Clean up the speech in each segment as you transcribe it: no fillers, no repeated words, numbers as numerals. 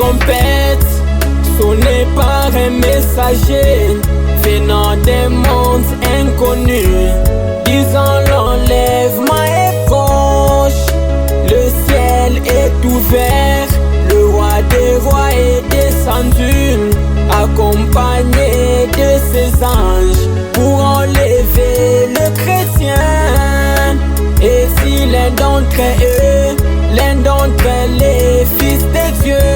trompette sonnée par un messager venant des mondes inconnus, disant l'enlèvement est proche, le ciel est ouvert, le roi des rois est descendu, accompagné de ses anges pour enlever le chrétien. Et si l'un d'entre eux, les fils de Dieu,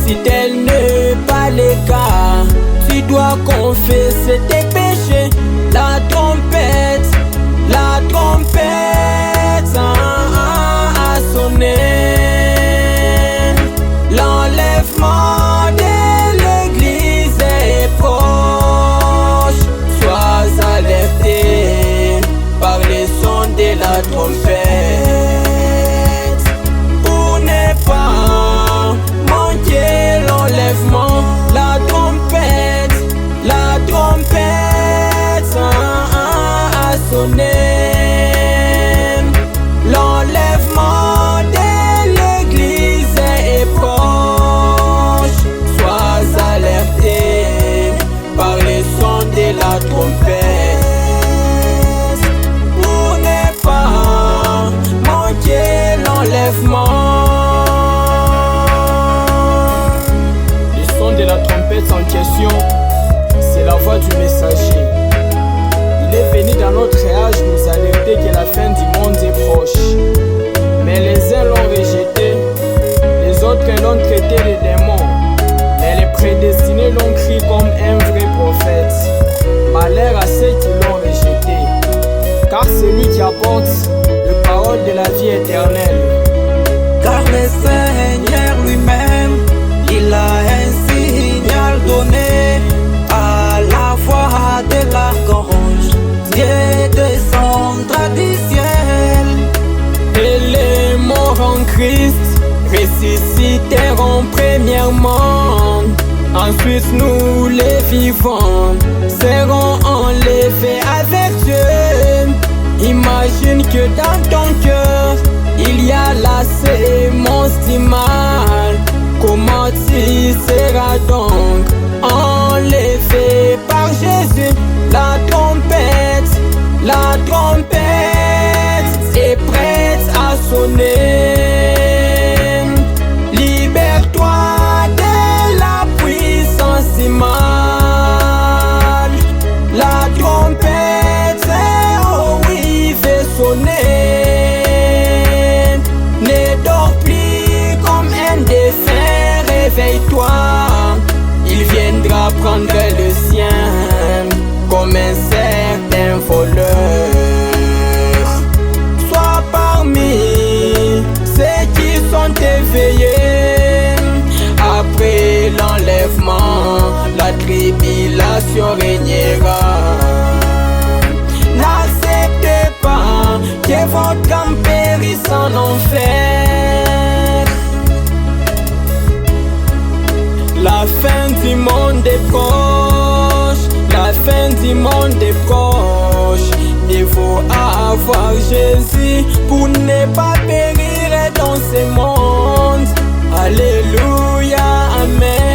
si tel n'est pas le cas, tu dois confesser tes péchés. La trompette a sonné. L'enlèvement de l'église est proche. Sois alerté par les sons de la trompette pour ne pas manquer l'enlèvement. La trompette a sonné. L'enlèvement de l'église est proche. Sois alerté par les sons de la trompette pour ne pas manquer l'enlèvement. Le son de la trompette en question, c'est la voix du messager. Il est venu dans notre âge nous alerter que la fin du monde est proche. Mais les uns l'ont rejeté, les autres l'ont traité de démon. Mais les prédestinés l'ont cru comme un vrai prophète. Malheur à ceux qui l'ont rejeté, car c'est lui qui apporte la parole de la vie éternelle. Car le Seigneur lui-même, il a un signal donné à la voix de l'archange. Dieu descendra du ciel. Et les morts en Christ ressusciteront premièrement. Ensuite nous les vivants serons enlevés avec Dieu. Imagine que dans ton cœur il y a la sémence du mal. Comment tu seras donc enlevé par Jésus? La trompette est prête à sonner. Libère-toi de la puissance du mal. La trompette, oh oui, fait sonner. Ne dors plus comme un défunt, réveille-toi. Il viendra prendre le sien comme un certain voleur. Sois parmi ceux qui sont éveillés. Après l'enlèvement, la tribulation régnera. N'acceptez pas que votre âme périsse en enfer. La fin du monde est proche. La fin du monde est proche. Il faut avoir Jésus pour ne pas périr dans ce monde. Alléluia, amen.